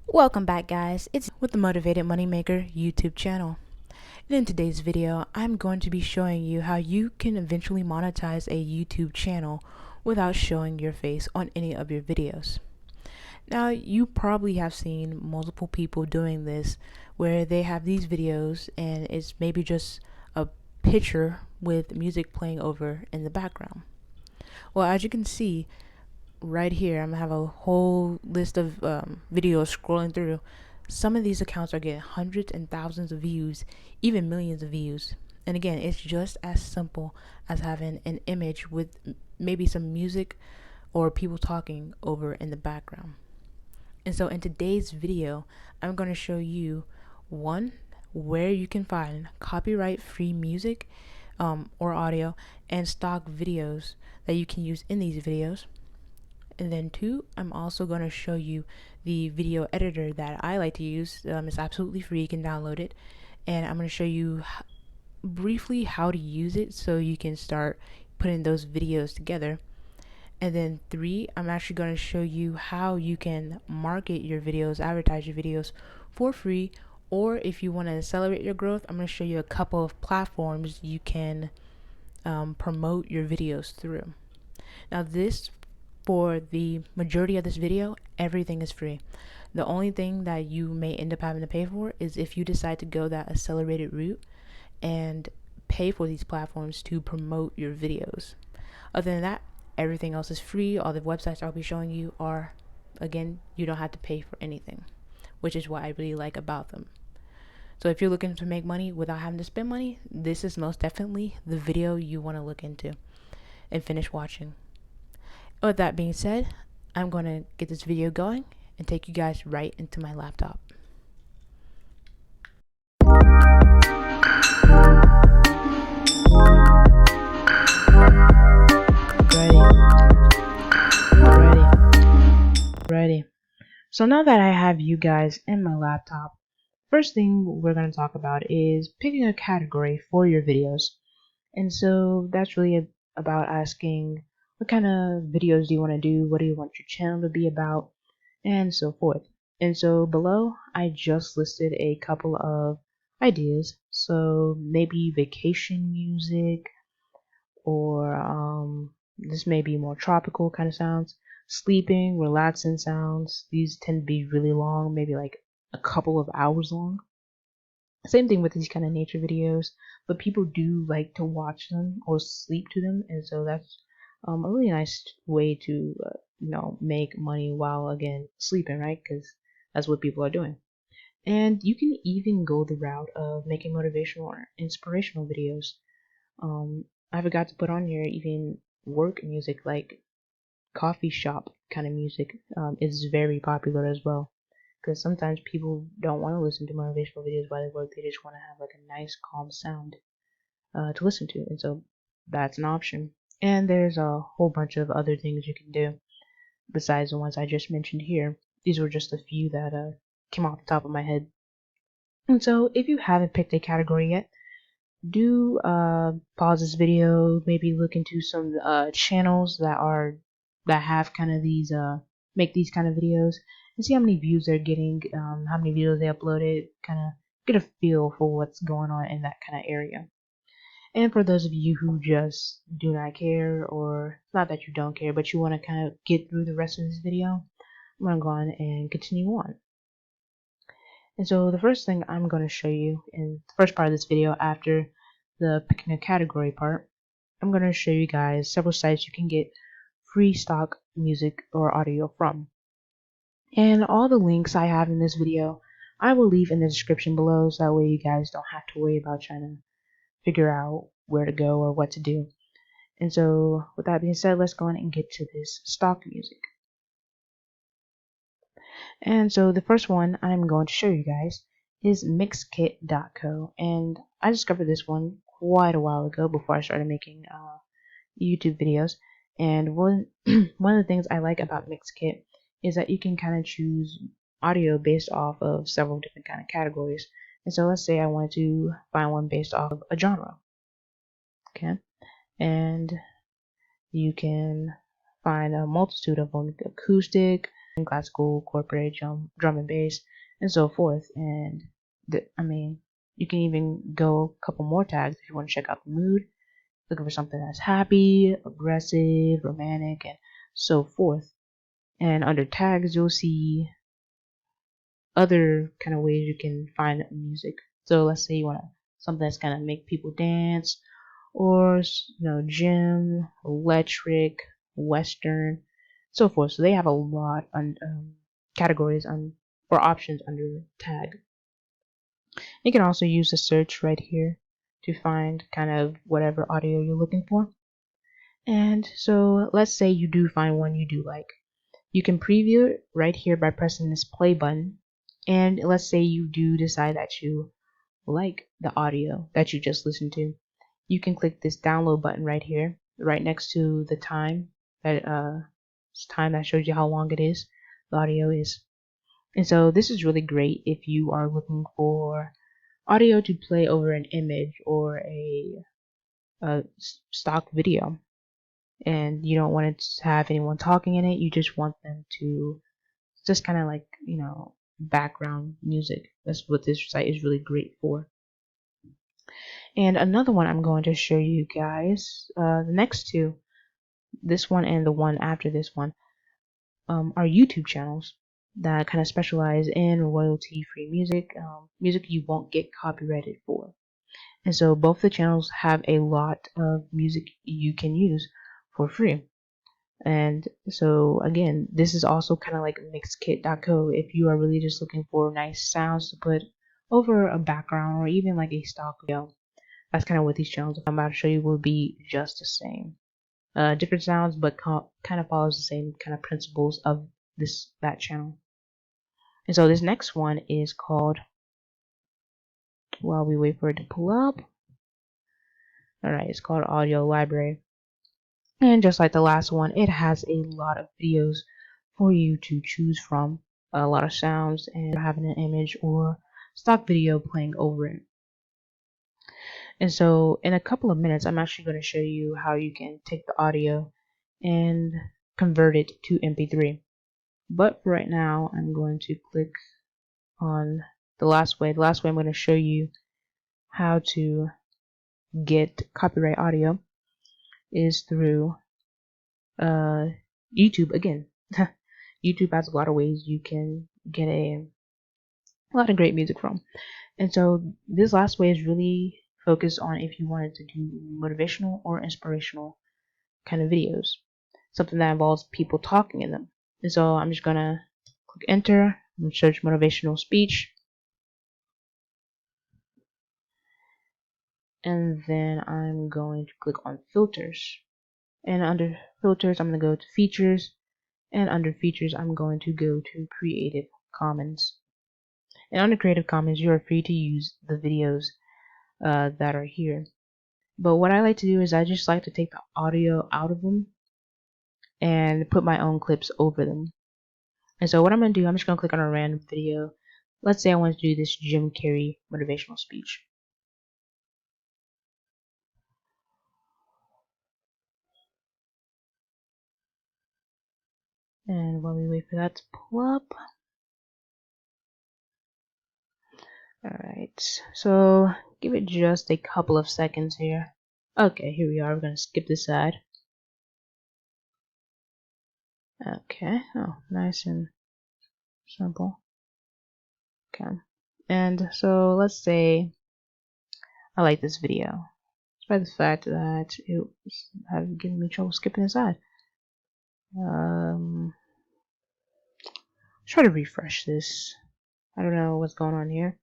Welcome back, guys. It's with the Motivated Moneymaker YouTube channel. And in today's video, I'm going to be showing you how you can eventually monetize a YouTube channel without showing your face on any of your videos. Now, you probably have seen multiple people doing this where they have these videos and it's maybe just a picture with music playing over in the background. Well, as you can see, right here, I'm gonna have a whole list of videos scrolling through. Some of these accounts are getting hundreds and thousands of views, even millions of views. And again, it's just as simple as having an image with maybe some music or people talking over in the background. And so in today's video, I'm going to show you one, where you can find copyright free music or audio and stock videos that you can use in these videos. And then two, I'm also going to show you the video editor that I like to use. It's absolutely free, you can download it. And I'm going to show you briefly how to use it so you can start putting those videos together. And then three, I'm actually going to show you how you can market your videos, advertise your videos for free. Or if you want to accelerate your growth, I'm going to show you a couple of platforms you can promote your videos through. Now for the majority of this video, everything is free. The only thing that you may end up having to pay for is if you decide to go that accelerated route and pay for these platforms to promote your videos. Other than that, everything else is free. All the websites I'll be showing you are, again, you don't have to pay for anything, which is what I really like about them. So if you're looking to make money without having to spend money, this is most definitely the video you want to look into and finish watching. With that being said, I'm going to get this video going and take you guys right into my laptop. Ready. So now that I have you guys in my laptop, first thing we're going to talk about is picking a category for your videos. And so that's really about asking, what kind of videos do you want to do? What do you want your channel to be about? And so forth. And so below, I just listed a couple of ideas. So maybe vacation music, or this may be more tropical kind of sounds, sleeping, relaxing sounds. These tend to be really long, maybe like a couple of hours long. Same thing with these kind of nature videos, but people do like to watch them or sleep to them, and so that's a really nice way to make money while again sleeping, right? Because that's what people are doing. And you can even go the route of making motivational or inspirational videos. I forgot to put on here even work music, like coffee shop kind of music is very popular as well, because sometimes people don't want to listen to motivational videos while they work. They just want to have like a nice calm sound to listen to, and so that's an option. And there's a whole bunch of other things you can do besides the ones I just mentioned here. These were just a few that came off the top of my head. And so if you haven't picked a category yet, do pause this video, maybe look into some channels that have kind of these make these kind of videos, and see how many views they're getting, how many videos they uploaded, kind of get a feel for what's going on in that kind of area. And for those of you who just do not care, or not that you don't care, but you want to kind of get through the rest of this video, I'm going to go on and continue on. And so the first thing I'm going to show you in the first part of this video, after the picking a category part, I'm going to show you guys several sites you can get free stock music or audio from. And all the links I have in this video, I will leave in the description below, so that way you guys don't have to worry about trying to figure out where to go or what to do. And so with that being said, let's go on and get to this stock music. And so the first one I'm going to show you guys is Mixkit.co, and I discovered this one quite a while ago before I started making YouTube videos. And one of the things I like about Mixkit is that you can kind of choose audio based off of several different kind of categories. And so let's say I wanted to find one based off of a genre, okay? And you can find a multitude of them: acoustic, classical, corporate, drum and bass, and so forth. And I mean, you can even go a couple more tags if you want to check out the mood, looking for something that's happy, aggressive, romantic, and so forth. And under tags, you'll see other kind of ways you can find music. So let's say you want something that's gonna make people dance, or gym, electric, western, so forth. So they have a lot on categories on or options under tag. You can also use the search right here to find kind of whatever audio you're looking for. And so let's say you do find one you do like. You can preview it right here by pressing this play button. And let's say you do decide that you like the audio that you just listened to. You can click this download button right here, right next to the time that shows you how long it is, the audio is. And so this is really great if you are looking for audio to play over an image or a stock video, and you don't want it to have anyone talking in it. You just want them to just kind of like background music. That's what this site is really great for. And another one I'm going to show you guys, the next two, this one and the one after this one, are YouTube channels that kind of specialize in royalty-free music, music you won't get copyrighted for. And so both the channels have a lot of music you can use for free. And so again, this is also kind of like Mixkit.co if you are really just looking for nice sounds to put over a background or even like a stock video. That's kind of what these channels I'm about to show you will be just the same. Different sounds, but kind of follows the same kind of principles of that channel. And so this next one is called, while we wait for it to pull up, alright, it's called Audio Library. And just like the last one, it has a lot of videos for you to choose from, a lot of sounds, and having an image or stock video playing over it. And so in a couple of minutes, I'm actually going to show you how you can take the audio and convert it to MP3. But for right now, I'm going to click on the last way. The last way I'm going to show you how to get copyright audio is through YouTube again. YouTube has a lot of ways you can get a lot of great music from. And so this last way is really focused on if you wanted to do motivational or inspirational kind of videos, something that involves people talking in them. And so I'm just gonna click enter and search motivational speech, and then I'm going to click on filters, and under filters I'm going to go to features, and under features I'm going to go to Creative Commons. And under Creative Commons you are free to use the videos that are here. But what I like to do is I just like to take the audio out of them and put my own clips over them. And so what I'm going to do, I'm just going to click on a random video. Let's say I want to do this Jim Carrey motivational speech. And while we wait for that to pull up. Alright, so give it just a couple of seconds here. Okay, here we are. We're going to skip this side. Okay, oh, nice and simple. Okay, and so let's say I like this video, despite the fact that it had given me trouble skipping this side. Let's try to refresh this. I don't know what's going on here.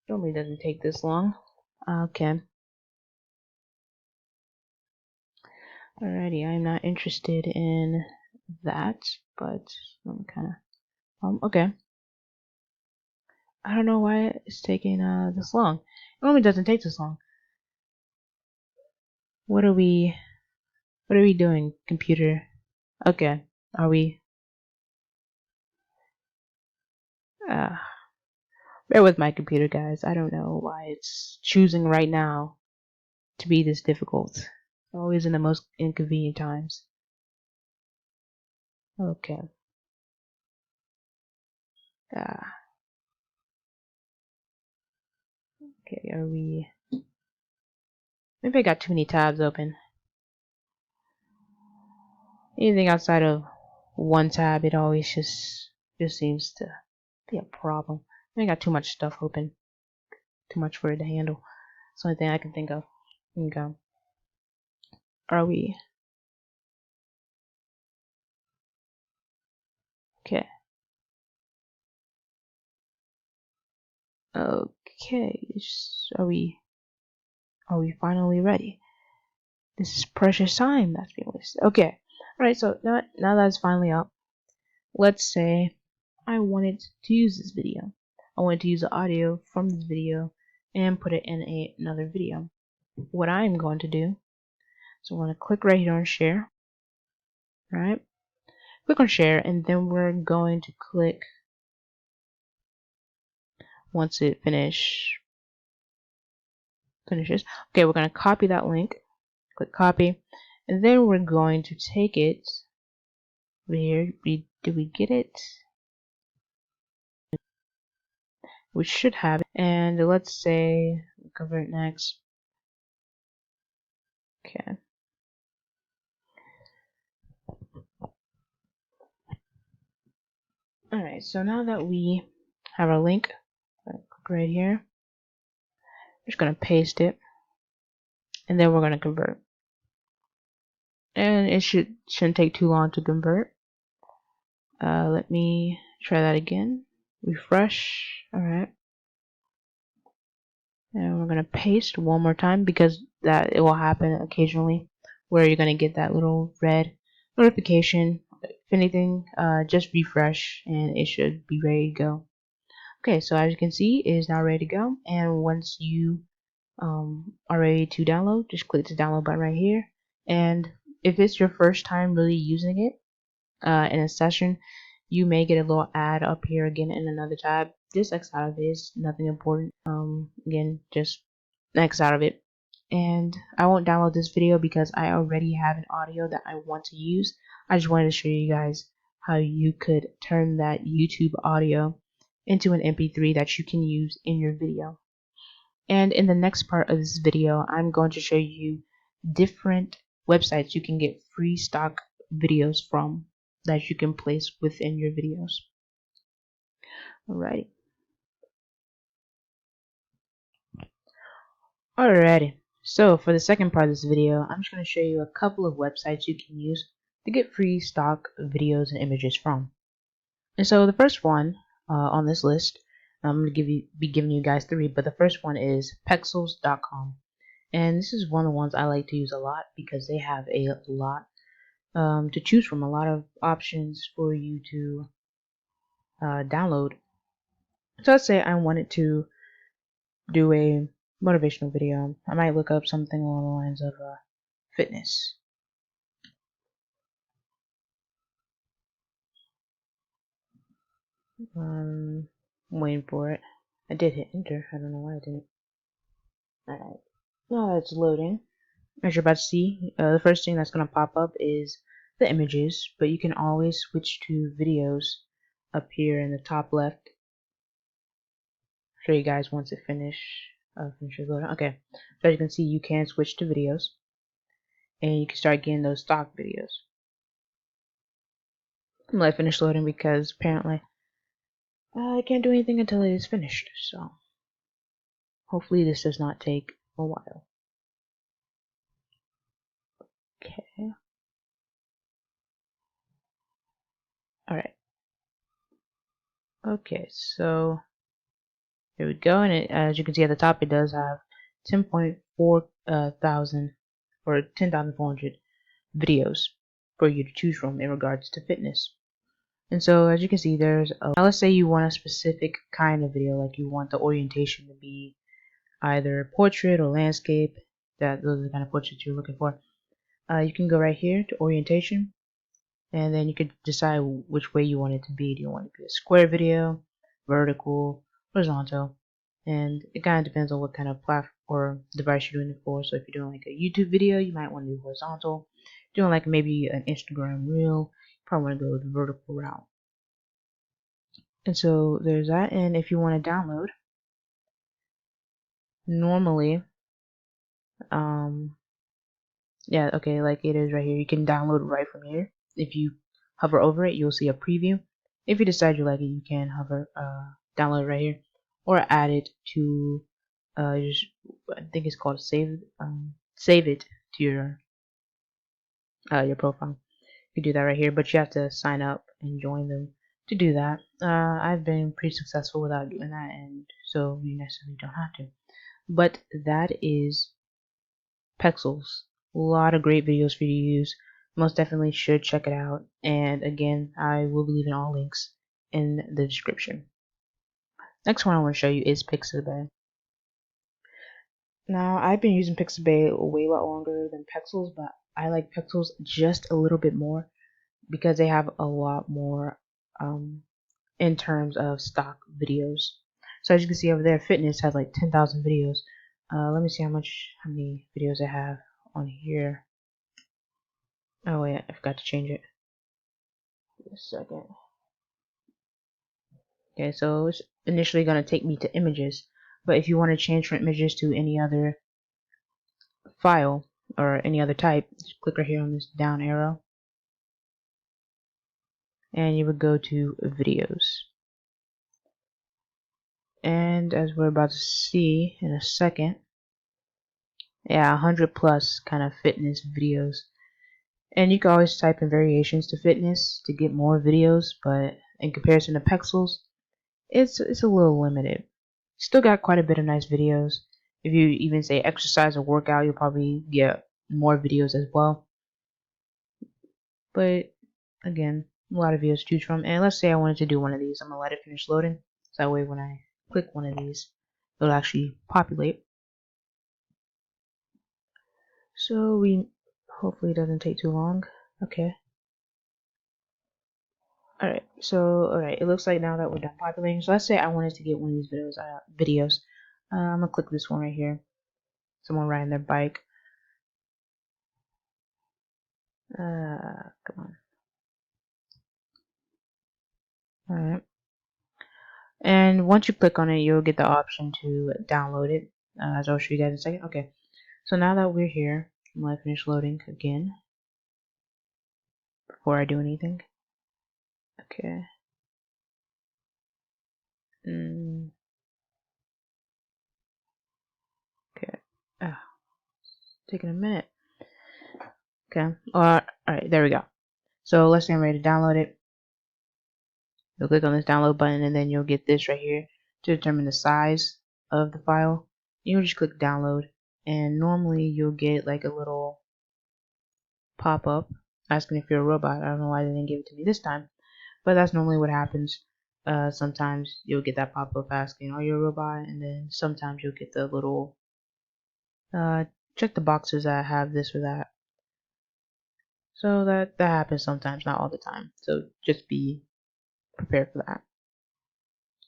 Normally doesn't take this long. Okay. Alrighty, I'm not interested in that, but I'm kind of okay. I don't know why it's taking this long. It normally doesn't take this long. What are we doing, computer? Okay, are we? Bear with my computer, guys. I don't know why it's choosing right now to be this difficult. Always in the most inconvenient times. Okay. Okay, are we... Maybe I got too many tabs open. Anything outside of one tab, it always just seems to be a problem. I got too much stuff open. Too much for it to handle. It's the only thing I can think of. Okay. Are we... Okay. Okay. Are we finally ready? This is precious time that's being wasted. Okay. Alright, so now that's finally up. Let's say I wanted to use this video. I wanted to use the audio from this video and put it in another video. What I'm going to do, so I'm going to click right here on share. Alright. Click on share, and then we're going to click once it finishes. Okay, we're going to copy that link. Click copy, and then we're going to take it over here. Did we get it? We should have it. And let's say convert next. Okay. Alright, so now that we have our link, click right here. I'm just going to paste it, and then we're going to convert. And it shouldn't take too long to convert. Let me try that again. Refresh. Alright. And we're going to paste one more time, because that it will happen occasionally where you're going to get that little red notification. If anything, just refresh and it should be ready to go. Okay, so as you can see, it is now ready to go. And once you are ready to download, just click the download button right here. And if it's your first time really using it in a session, you may get a little ad up here again in another tab. Just X out of it, is nothing important. Again, just X out of it. And I won't download this video because I already have an audio that I want to use. I just wanted to show you guys how you could turn that YouTube audio into an MP3 that you can use in your video. And in the next part of this video, I'm going to show you different websites you can get free stock videos from that you can place within your videos. Alrighty. Alrighty. So for the second part of this video, I'm just going to show you a couple of websites you can use to get free stock videos and images from. And so the first one on this list, I'm going to be giving you guys three, but the first one is pexels.com. And this is one of the ones I like to use a lot because they have a lot to choose from, a lot of options for you to download. So let's say I wanted to do a motivational video. I might look up something along the lines of fitness. I'm waiting for it. I did hit enter. I don't know why I didn't. Alright. Now that it's loading, as you're about to see, the first thing that's going to pop up is the images, but you can always switch to videos up here in the top left. Show you guys once it finishes loading. Okay, so as you can see, you can switch to videos, and you can start getting those stock videos. I'm gonna let it finish loading because apparently I can't do anything until it is finished. So hopefully this does not take a while. Okay. Alright. Okay, so here we go, and as you can see at the top, it does have 10.4 thousand or 10,400 videos for you to choose from in regards to fitness. And so as you can see, there's now let's say you want a specific kind of video, like you want the orientation to be either portrait or landscape. Those are the kind of portraits you're looking for. You can go right here to orientation, and then you could decide which way you want it to be. Do you want it to be a square video, vertical, horizontal? And it kind of depends on what kind of platform or device you're doing it for. So if you're doing like a YouTube video, you might want to do horizontal. Doing like maybe an Instagram reel, probably want to go the vertical route. And so there's that. And if you want to download, normally, yeah, okay, like it is right here. You can download right from here. If you hover over it, you'll see a preview. If you decide you like it, you can hover, download it right here, or add it to, just, I think it's called save it to your profile. You do that right here, but you have to sign up and join them to do that. I've been pretty successful without doing that, and so you necessarily don't have to. But that is Pexels. A lot of great videos for you to use. Most definitely should check it out. And again, I will be leaving all links in the description. Next one I want to show you is Pixabay. Now, I've been using Pixabay a way lot longer than Pexels, but I like Pexels just a little bit more because they have a lot more in terms of stock videos. So as you can see over there, fitness has like 10,000 videos. Let me see how many videos I have on here. Oh wait, I forgot to change it. Give a second. Okay, so it's initially going to take me to images, but if you want to change from images to any other file or any other type, just click right here on this down arrow, and you would go to videos. And as we're about to see in a second, yeah, 100 plus kind of fitness videos. And you can always type in variations to fitness to get more videos, but in comparison to Pexels, it's a little limited. Still got quite a bit of nice videos. If you even say exercise or workout, you'll probably get more videos as well. But again, a lot of videos to choose from. And let's say I wanted to do one of these. I'm gonna let it finish loading, so that way when I click one of these, it'll actually populate. So hopefully it doesn't take too long. Okay. Alright, it looks like now that we're done populating. So let's say I wanted to get one of these videos. I'm gonna click this one right here. Someone riding their bike. Come on. Alright. And once you click on it, you'll get the option to download it, as I'll show you guys in a second. Okay, so now that we're here, I'm going to finish loading again before I do anything. Okay. Okay. Ah, taking a minute. Okay. Alright, there we go. So let's say I'm ready to download it. You'll click on this download button, and then you'll get this right here to determine the size of the file. You'll just click download, and normally you'll get like a little pop-up asking if you're a robot. I don't know why they didn't give it to me this time, but that's normally what happens. Sometimes you'll get that pop-up asking, are you a robot? And then sometimes you'll get the little check the boxes that have this or that. So that happens sometimes, not all the time. So just be prepared for that.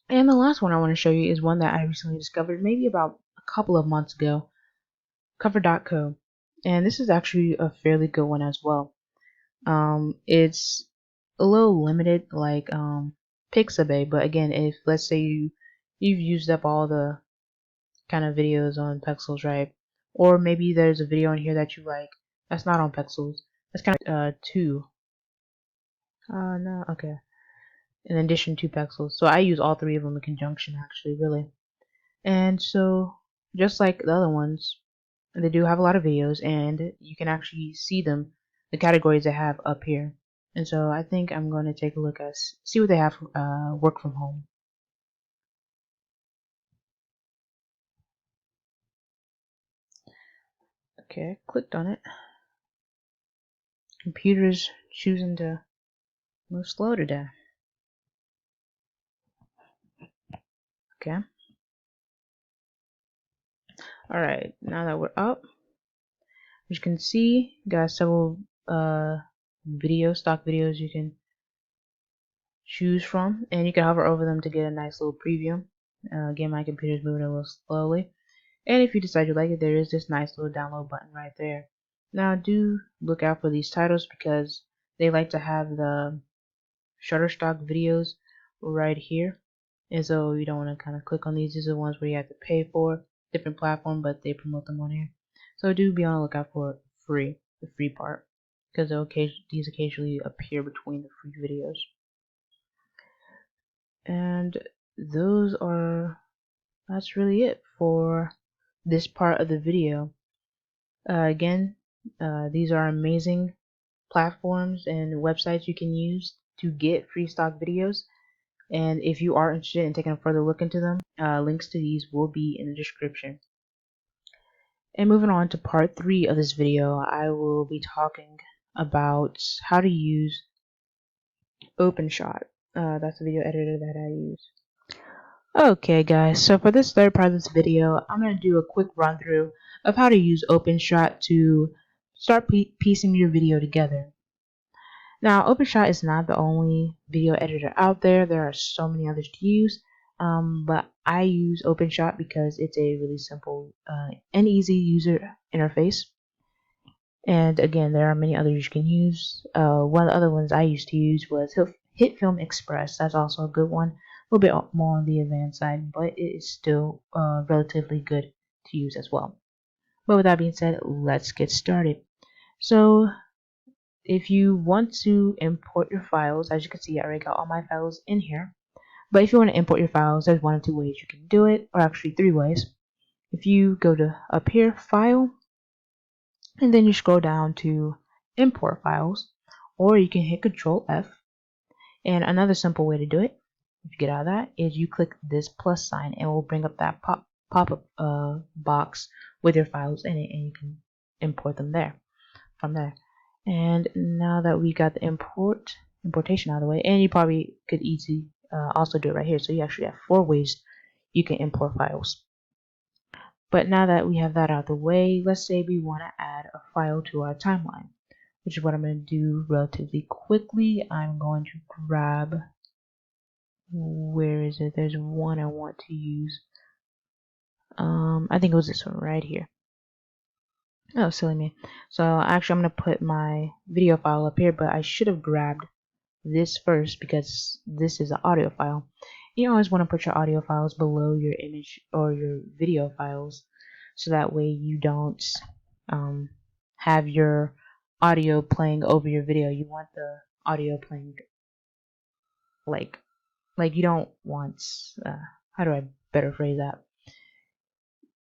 And the last one I want to show you is one that I recently discovered maybe about a couple of months ago, cover.co. And this is actually a fairly good one as well. It's a little limited like Pixabay, but again, if let's say you've used up all the kind of videos on Pexels, right? Or maybe there's a video in here that you like that's not on Pexels. That's kind of two. No, okay. In addition to Pexels, so I use all three of them in conjunction, actually, really. And so, just like the other ones, they do have a lot of videos, and you can actually see them, the categories they have up here. And so I think I'm going to take a look at see what they have work from home. Okay, clicked on it. Computer's choosing to move slow today. Okay. Alright, now that we're up, as you can see, got several stock videos you can choose from, and you can hover over them to get a nice little preview. Again, my computer's moving a little slowly. And if you decide you like it, there is this nice little download button right there. Now do look out for these titles because they like to have the Shutterstock videos right here. And so you don't want to kind of click on these. These are the ones where you have to pay for different platform, but they promote them on here. So do be on the lookout for the free part, because these occasionally appear between the free videos. And that's really it for this part of the video. Again, these are amazing platforms and websites you can use to get free stock videos. And if you are interested in taking a further look into them, links to these will be in the description. And moving on to part 3 of this video, I will be talking about how to use Openshot. That's the video editor that I use. Okay guys, so for this third part of this video, I'm going to do a quick run through of how to use Openshot to start piecing your video together. Now, Openshot is not the only video editor out there. There are so many others to use, but I use Openshot because it's a really simple and easy user interface. And again, there are many others you can use. One of the other ones I used to use was HitFilm Express. That's also a good one. A little bit more on the advanced side, but it is still relatively good to use as well. But with that being said, let's get started. So if you want to import your files, as you can see, I already got all my files in here. But if you want to import your files, there's 1 of 2 ways you can do it, or actually 3 ways. If you go to up here, File, and then you scroll down to Import Files, or you can hit Control F. And another simple way to do it, if you get out of that, is you click this plus sign, and it will bring up that pop-up box with your files in it, and you can import them from there. And now that we got the importation out of the way, and you probably could easily also do it right here. So you actually have 4 ways you can import files. But now that we have that out of the way, let's say we want to add a file to our timeline, which is what I'm going to do relatively quickly. I'm going to grab, where is it? There's one I want to use. I think it was this one right here. Oh, silly me. So actually I'm going to put my video file up here, but I should have grabbed this first because this is an audio file. You always want to put your audio files below your image or your video files, so that way you don't have your audio playing over your video. You want the audio playing like you don't want how do I better phrase that?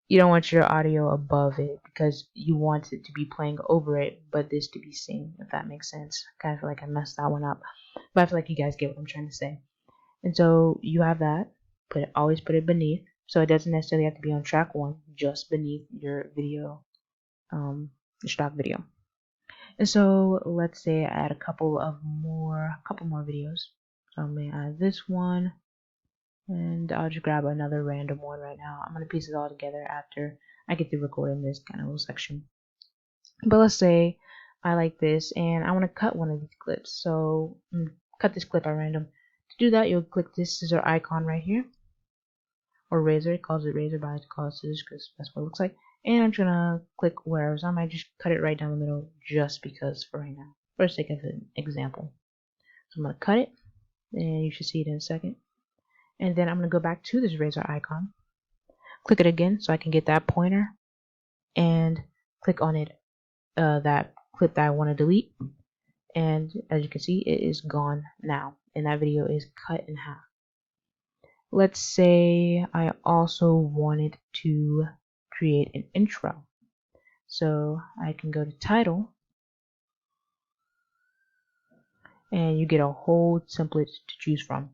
You don't want your audio above it because you want it to be playing over it, but this to be seen, if that makes sense. Kind of feel like I messed that one up, but I feel like you guys get what I'm trying to say. And so you have that. Always put it beneath, so it doesn't necessarily have to be on track 1, just beneath your video, your stock video. And so let's say I add a couple more videos. So I'm gonna add this one. And I'll just grab another random one right now. I'm going to piece it all together after I get through recording this kind of little section. But let's say I like this and I want to cut one of these clips. So cut this clip at random. To do that, you'll click this scissor icon right here. Or razor. It calls it razor, but I call it scissors because that's what it looks like. And I'm just going to click wherever. So I might just cut it right down the middle just because for right now. For the sake of an example. So I'm going to cut it. And you should see it in a second. And then I'm going to go back to this razor icon, click it again so I can get that pointer, and click on it, that clip that I want to delete. And as you can see, it is gone now, and that video is cut in half. Let's say I also wanted to create an intro. So I can go to title, and you get a whole template to choose from.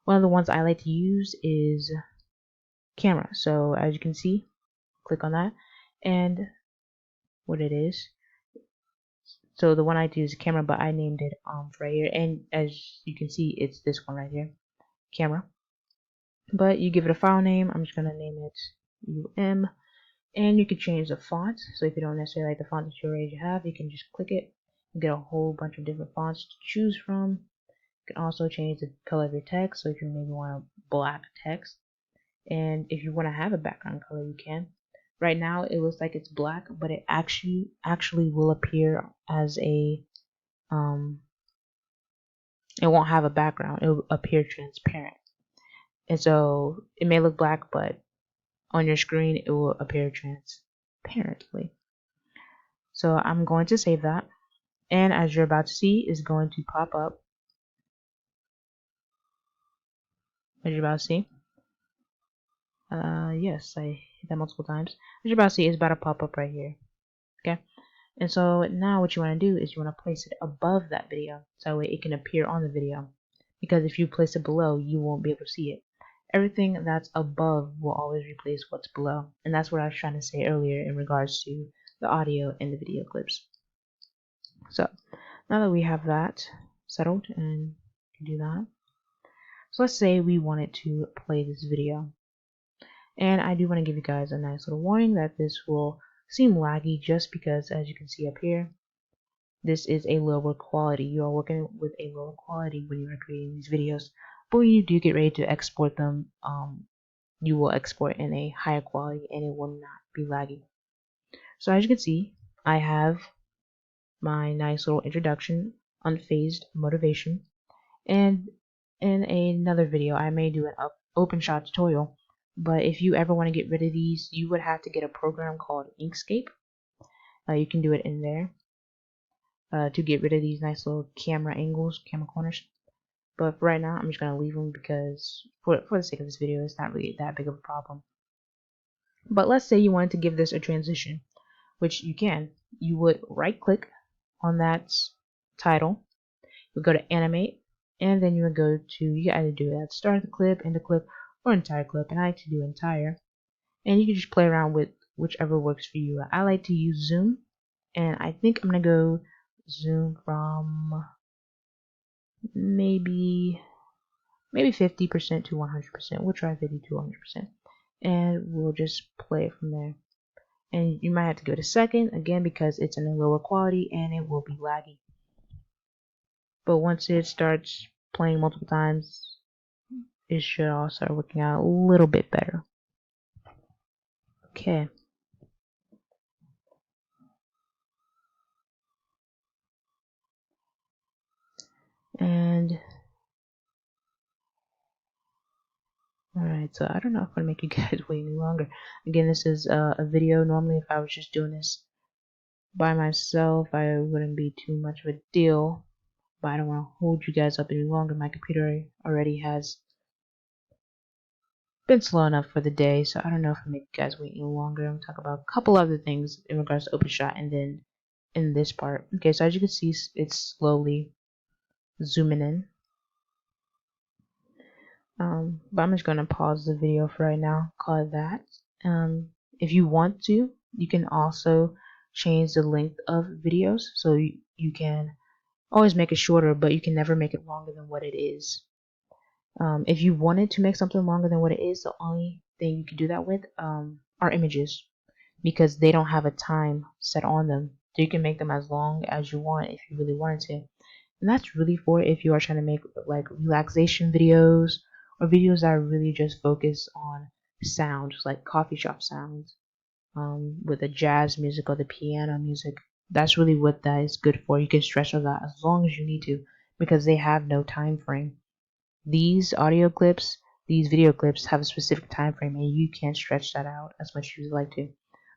One of the ones I like to use is camera. So as you can see, click on that, and what it is. So the one I do is camera, but I named it right here, and as you can see, it's this one right here, camera. But you give it a file name. I'm just gonna name it UM, and you can change the font. So if you don't necessarily like the font that you already have, you can just click it and get a whole bunch of different fonts to choose from. You can also change the color of your text. So if you maybe want a black text, and if you want to have a background color, you can. Right now it looks like it's black, but it actually will appear as a it won't have a background. It will appear transparent. And so it may look black, but on your screen it will appear transparently. So I'm going to save that. And as you're about to see, is going to pop up. As you're about to see. Yes, I hit that multiple times. As you're about to see, is about to pop up right here. Okay. And so now what you want to do is you want to place it above that video, so that way it can appear on the video. Because if you place it below, you won't be able to see it. Everything that's above will always replace what's below. And that's what I was trying to say earlier in regards to the audio and the video clips. So now that we have that settled and can do that. So let's say we wanted to play this video. And I do want to give you guys a nice little warning that this will seem laggy just because, as you can see up here, this is a lower quality. You are working with a lower quality when you are creating these videos. But when you do get ready to export them, you will export in a higher quality and it will not be laggy. So as you can see, I have my nice little introduction, unfazed motivation, and in another video I may do an Openshot tutorial. But if you ever want to get rid of these, you would have to get a program called Mixkit. You can do it in there to get rid of these nice little camera angles, camera corners. But for right now, I'm just going to leave them because for the sake of this video, it's not really that big of a problem. But let's say you wanted to give this a transition, which you can. You would right click on that title, you would go to animate, and then you would go to, you can either do it at start of the clip, end of the clip, or entire clip, and I like to do entire. And you can just play around with whichever works for you. I like to use zoom, and I think I'm going to go zoom from maybe 50% to 100%. We'll try 50 to 100%, and we'll just play it from there. And you might have to go to second again because it's in a lower quality and it will be laggy. But once it starts playing multiple times, it should all start working out a little bit better. Okay. And alright, so I don't know if I'm gonna make you guys wait any longer. Again, this is a video. Normally, if I was just doing this by myself, I wouldn't be too much of a deal. But I don't want to hold you guys up any longer. My computer already has been slow enough for the day, so I don't know if I make you guys wait any longer. I'm gonna talk about a couple other things in regards to Openshot, and then in this part. Okay, so as you can see, it's slowly zooming in. But I'm just gonna pause the video for right now. Call it that. If you want to, you can also change the length of videos, so you can always make it shorter, but you can never make it longer than what it is. If you wanted to make something longer than what it is, the only thing you can do that with are images, because they don't have a time set on them. So you can make them as long as you want if you really wanted to. And that's really for if you are trying to make like relaxation videos or videos that are really just focused on sound, like coffee shop sounds, with the jazz music or the piano music. That's really what that is good for. You can stretch those out as long as you need to because they have no time frame. These audio clips, these video clips have a specific time frame and you can't stretch that out as much as you'd like to.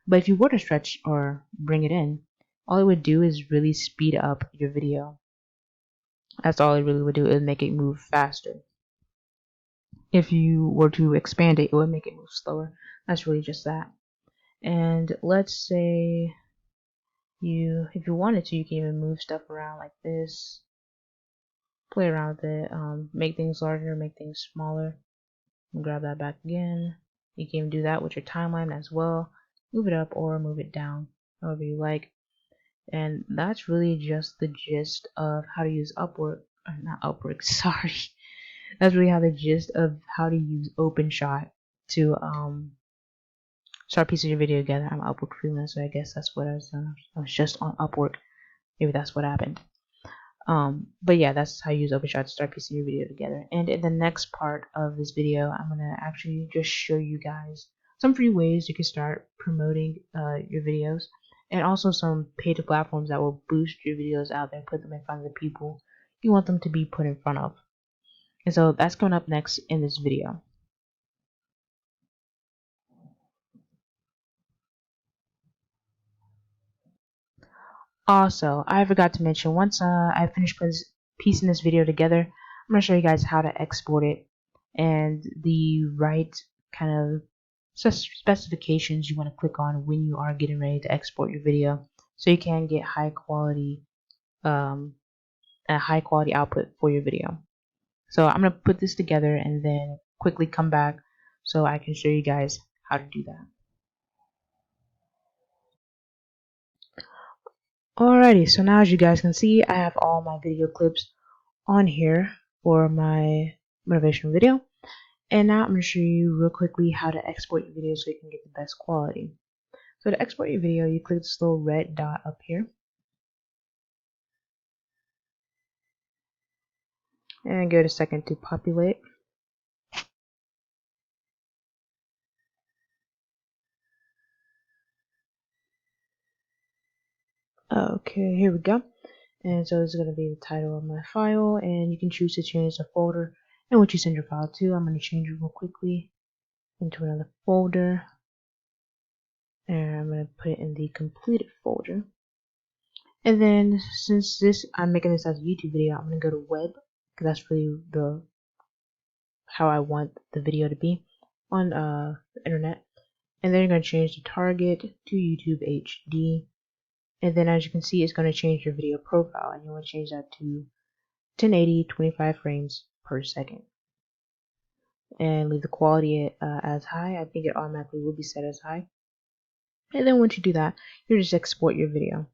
But if you were to stretch or bring it in, all it would do is really speed up your video. That's all it really would do. It would make it move faster. If you were to expand it, it would make it move slower. That's really just that. And let's say if you wanted to, you can even move stuff around like this. Play around with it. Make things larger, make things smaller. Grab that back again. You can even do that with your timeline as well. Move it up or move it down, however you like. And that's really just the gist of how to use sorry. That's really how the gist of how to use Openshot to start piecing your video together. I'm an Upwork freelancer, so I guess that's what I was doing. I was just on Upwork. Maybe that's what happened. But yeah, that's how you use Openshot to start piecing your video together. And in the next part of this video, I'm gonna actually just show you guys some free ways you can start promoting your videos. and also some paid platforms that will boost your videos out there, put them in front of the people you want them to be put in front of. And so that's coming up next in this video. Also, I forgot to mention, once I finish piecing this video together, I'm going to show you guys how to export it and the right kind of specifications you want to click on when you are getting ready to export your video, so you can get a high quality output for your video. So I'm going to put this together and then quickly come back so I can show you guys how to do that. Alrighty, so now as you guys can see, I have all my video clips on here for my motivational video, and now I'm going to show you real quickly how to export your video so you can get the best quality. So to export your video, you click this little red dot up here and give it a second to populate. Okay, here we go. And so this is going to be the title of my file, and you can choose to change the folder and what you send your file to. I'm going to change it real quickly into another folder, and I'm going to put it in the completed folder. And then since I'm making this as a YouTube video, I'm going to go to web, because that's really how I want the video to be on the internet. And then you're going to change the target to YouTube HD. And then as you can see, it's going to change your video profile, and you want to change that to 1080 25 frames per second, and leave the quality as high. I think it automatically will be set as high. And then once you do that, you just export your video.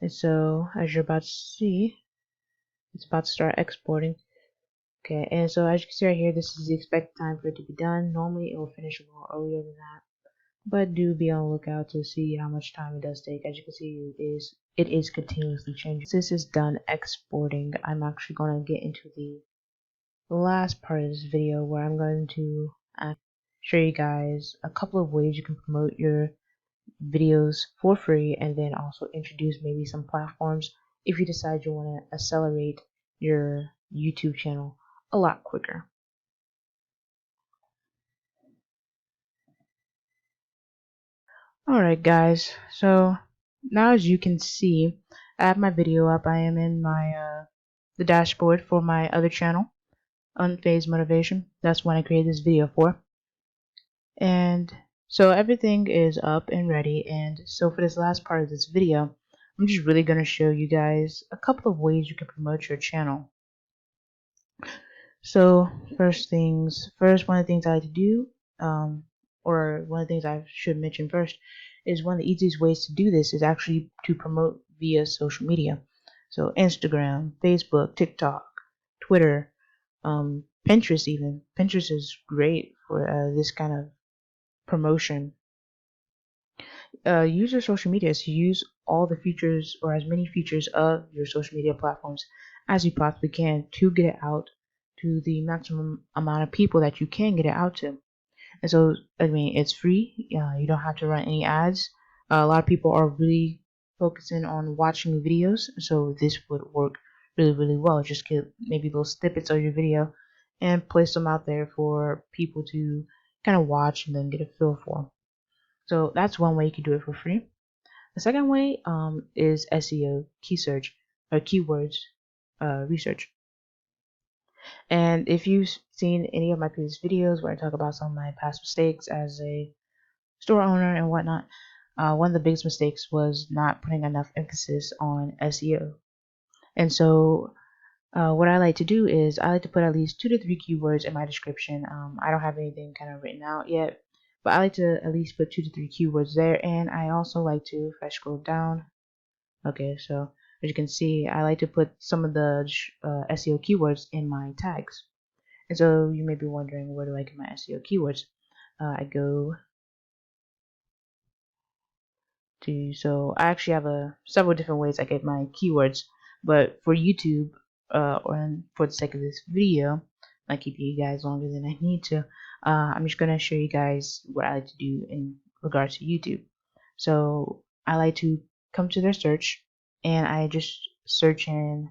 And so as you're about to see, it's about to start exporting. Okay, and so as you can see right here, this is the expected time for it to be done. Normally it will finish a little earlier than that, but do be on the lookout to see how much time it does take. As you can see, it is continuously changing. Since this is done exporting, I'm actually going to get into the last part of this video where I'm going to show you guys a couple of ways you can promote your videos for free, and then also introduce maybe some platforms if you decide you want to accelerate your YouTube channel a lot quicker. Alright guys, so now as you can see, I have my video up. I am in my the dashboard for my other channel, Unfazed Motivation. That's what I created this video for. And so everything is up and ready, and so for this last part of this video, I'm just really going to show you guys a couple of ways you can promote your channel. So first things first, one of the things I like to do, or one of the things I should mention first, is one of the easiest ways to do this is actually to promote via social media. So Instagram, Facebook, TikTok, Twitter, Pinterest even. Pinterest is great for this kind of promotion. Use your social media to use all the features, or as many features of your social media platforms as you possibly can, to get it out to the maximum amount of people that you can get it out to. And so, I mean, it's free. You don't have to run any ads. A lot of people are really focusing on watching videos, so this would work really, really well. Just get maybe little snippets of your video and place them out there for people to kind of watch and then get a feel for. So that's one way you can do it for free. The second way is SEO, key search, or keywords research. And if you've seen any of my previous videos where I talk about some of my past mistakes as a store owner and whatnot, one of the biggest mistakes was not putting enough emphasis on SEO. And so what I like to do is I like to put at least 2 to 3 keywords in my description. I don't have anything kind of written out yet, but I like to at least put 2 to 3 keywords there. And I also like to, if I scroll down, okay, so as you can see, I like to put some of the SEO keywords in my tags. And so you may be wondering, where do I get my SEO keywords? I go to, so I actually have several different ways I get my keywords, but for YouTube, or for the sake of this video, not keeping you guys longer than I need to, I'm just going to show you guys what I like to do in regards to YouTube. So I like to come to their search, and I just search in,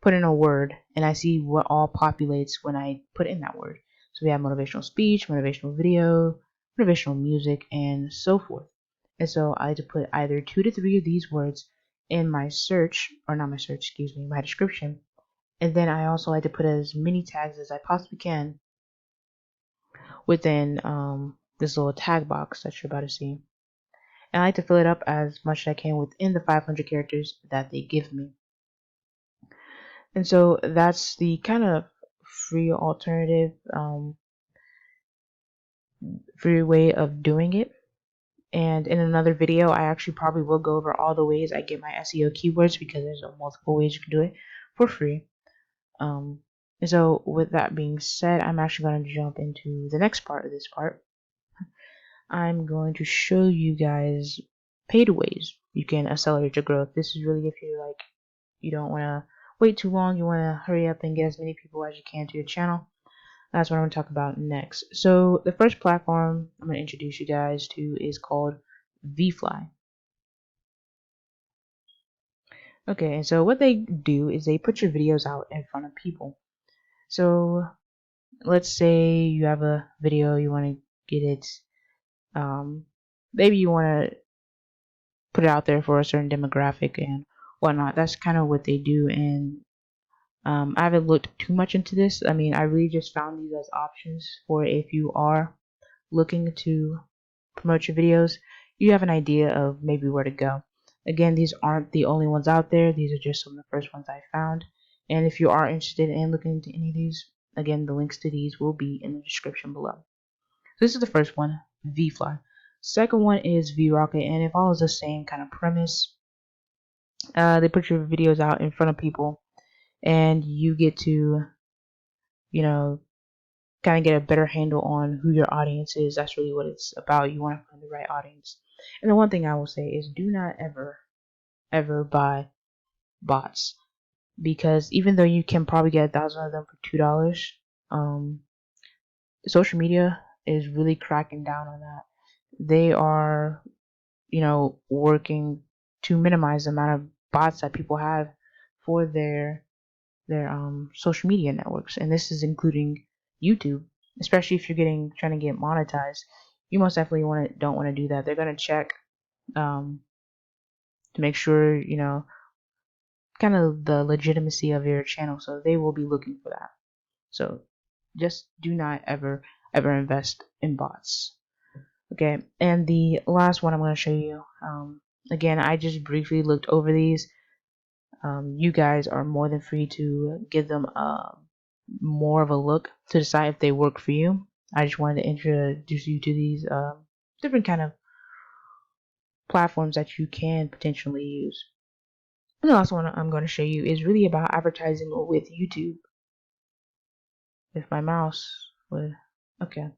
put in a word, and I see what all populates when I put in that word. So we have motivational speech, motivational video, motivational music, and so forth. And so I like to put either 2 to 3 of these words in my search, or not my search, excuse me, my description. And then I also like to put as many tags as I possibly can within this little tag box that you're about to see. And I like to fill it up as much as I can within the 500 characters that they give me. And so that's the kind of free alternative, free way of doing it. And in another video, I actually probably will go over all the ways I get my SEO keywords, because there's multiple ways you can do it for free. And so with that being said, I'm actually going to jump into the next part of this part. I'm going to show you guys paid ways you can accelerate your growth. This is really if you're like, you don't want to wait too long, you want to hurry up and get as many people as you can to your channel. That's what I'm going to talk about next. So the first platform I'm going to introduce you guys to is called VFly. Okay, and so what they do is they put your videos out in front of people. So let's say you have a video, you want to get it, maybe you want to put it out there for a certain demographic and whatnot. That's kind of what they do. And I haven't looked too much into this. I mean, I really just found these as options for if you are looking to promote your videos, you have an idea of maybe where to go. Again, these aren't the only ones out there. These are just some of the first ones I found. And if you are interested in looking into any of these, again, the links to these will be in the description below. So this is the first one, VFly. Second one is VRocket, and it follows the same kind of premise. They put your videos out in front of people, and you get to, you know, kind of get a better handle on who your audience is. That's really what it's about. You want to find the right audience. And the one thing I will say is, do not ever buy bots, because even though you can probably get 1,000 of them for $2, social media is really cracking down on that. They are, working to minimize the amount of bots that people have for their social media networks, and this is including YouTube. Especially if you're trying to get monetized, you most definitely don't want to do that. They're gonna check to make sure kind of the legitimacy of your channel, so they will be looking for that. So just do not ever invest in bots. Okay, and the last one I'm going to show you, again, I just briefly looked over these. You guys are more than free to give them more of a look to decide if they work for you. I just wanted to introduce you to these different kind of platforms that you can potentially use. And the last one I'm going to show you is really about advertising with YouTube. If my mouse would, okay.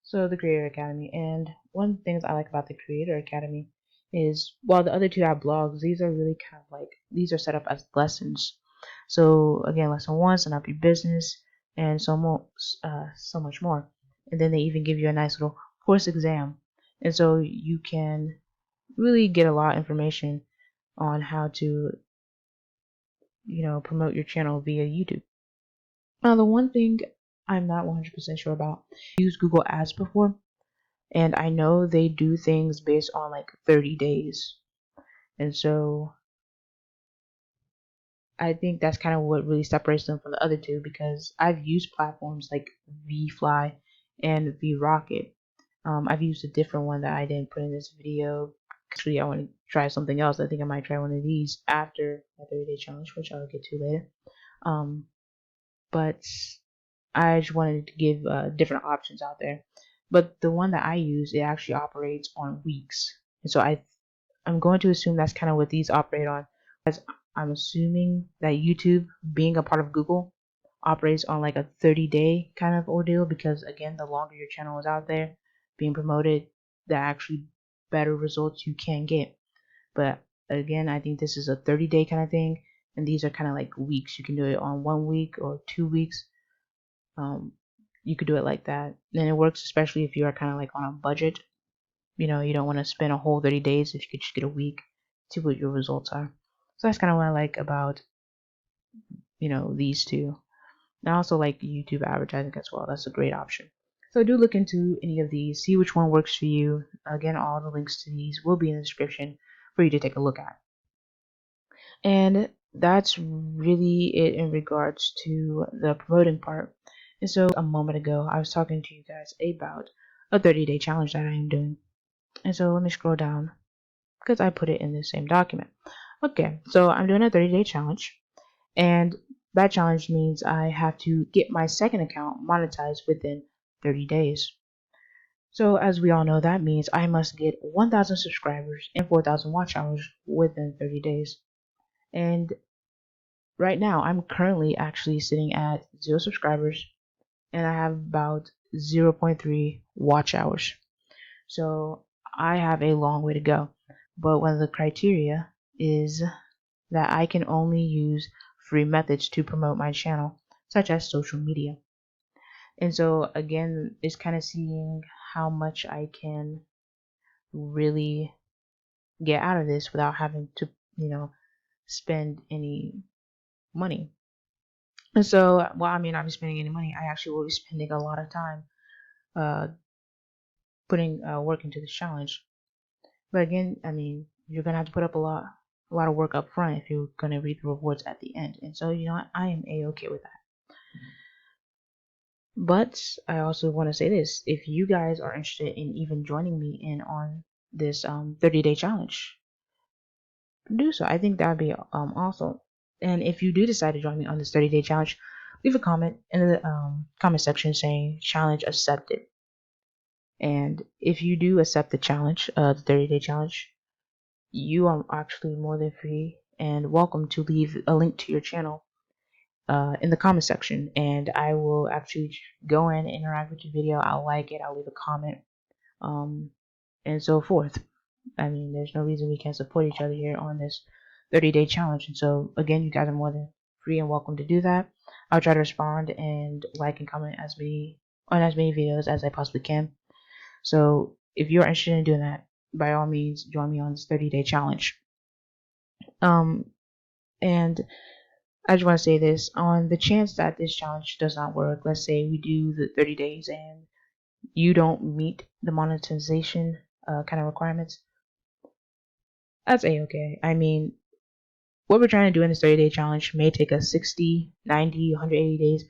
So the Creator Academy, and one of the things I like about the Creator Academy is, while the other two have blogs, these are really kind of like, these are set up as lessons. So again, lesson 1, set up your business, and so much more. And then they even give you a nice little course exam, and so you can really get a lot of information on how to promote your channel via YouTube. Now, the one thing I'm not 100% sure about, I used Google Ads before, and I know they do things based on like 30 days. And so I think that's kind of what really separates them from the other two, because I've used platforms like VFly and VRocket. I've used a different one that I didn't put in this video. Actually, I want to try something else. I think I might try one of these after my 30-day challenge, which I'll get to later. But I just wanted to give different options out there. But the one that I use, it actually operates on weeks. And so I'm going to assume that's kind of what these operate on. As I'm assuming that YouTube, being a part of Google, operates on like a 30-day kind of ordeal, because again, the longer your channel is out there being promoted, the actually better results you can get. But again, I think this is a 30-day kind of thing, and these are kind of like weeks. You can do it on 1 week or 2 weeks. you could do it like that. And it works especially if you are kind of like on a budget. You don't want to spend a whole 30 days if you could just get a week, see what your results are. So that's kind of what I like about, these two. And I also like YouTube advertising as well. That's a great option. So do look into any of these, see which one works for you. Again, all the links to these will be in the description for you to take a look at. And that's really it in regards to the promoting part. And so a moment ago, I was talking to you guys about a 30-day challenge that I am doing. And so let me scroll down because I put it in the same document. Okay, so I'm doing a 30-day challenge, and that challenge means I have to get my second account monetized within 30 days. So as we all know, that means I must get 1,000 subscribers and 4,000 watch hours within 30 days. And right now, I'm currently actually sitting at 0 subscribers, and I have about 0.3 watch hours. So I have a long way to go. But one of the criteria is that I can only use free methods to promote my channel, such as social media. And so again, it's kind of seeing how much I can really get out of this without having to, spend any money. And so, well, I mean, I'll be spending any money. I actually will be spending a lot of time putting work into this challenge. But again, I mean, you're gonna have to put up a lot of work up front if you're gonna reap the rewards at the end. And so, I am a-okay with that. But I also want to say this: if you guys are interested in even joining me in on this 30-day challenge, do so. I think that'd be awesome. And if you do decide to join me on this 30-day challenge, leave a comment in the comment section saying "challenge accepted." And if you do accept the challenge, the 30-day challenge, you are actually more than free and welcome to leave a link to your channel in the comment section, and I will actually go in and interact with your video. I'll like it, I'll leave a comment, and so forth. I mean, there's no reason we can't support each other here on this 30-day challenge. And so again, you guys are more than free and welcome to do that. I'll try to respond and like and comment on as many videos as I possibly can. So if you're interested in doing that, by all means, join me on this 30-day challenge. And I just want to say this: on the chance that this challenge does not work, let's say we do the 30 days and you don't meet the monetization kind of requirements, that's a-okay. I mean, what we're trying to do in this 30-day challenge may take us 60, 90, 180 days.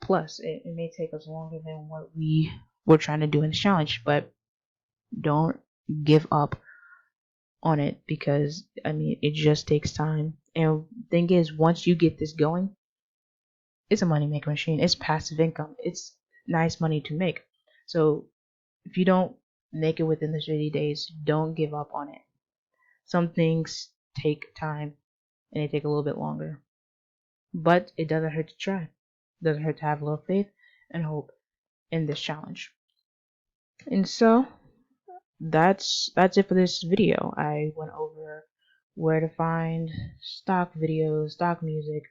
Plus, it may take us longer than what we were trying to do in this challenge, but don't give up on it, because I mean, it just takes time. And the thing is, once you get this going, it's a money making machine. It's passive income. It's nice money to make. So if you don't make it within the 30 days, don't give up on it. Some things take time and they take a little bit longer, but it doesn't hurt to try. It doesn't hurt to have a little faith and hope in this challenge. And so that's it for this video. I went over where to find stock videos, stock music.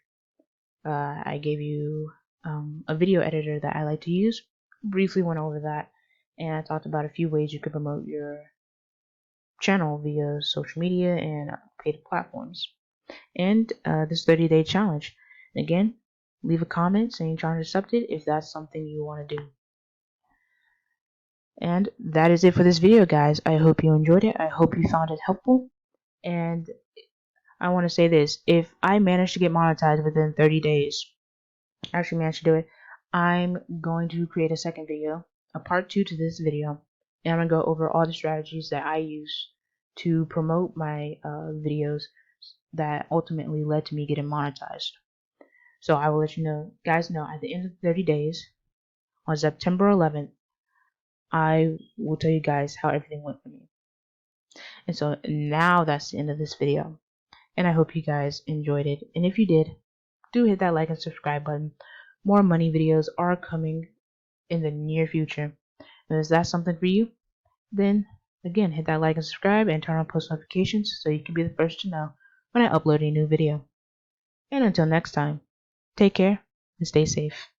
I gave you a video editor that I like to use. Briefly went over that, and I talked about a few ways you could promote your channel via social media and paid platforms. And this 30-day challenge. Again, leave a comment saying challenge accepted if that's something you want to do. And that is it for this video, guys. I hope you enjoyed it. I hope you found it helpful. And I want to say this: if I manage to get monetized within 30 days, actually managed to do it, I'm going to create a second video, a part 2 to this video, and I'm going to go over all the strategies that I use to promote my videos that ultimately led to me getting monetized. So I will let you guys know at the end of 30 days, on September 11th, I will tell you guys how everything went for me. And so now that's the end of this video, and I hope you guys enjoyed it. And if you did, do hit that like and subscribe button. More money videos are coming in the near future. And if that's something for you, then again, hit that like and subscribe and turn on post notifications so you can be the first to know when I upload a new video. And until next time, take care and stay safe.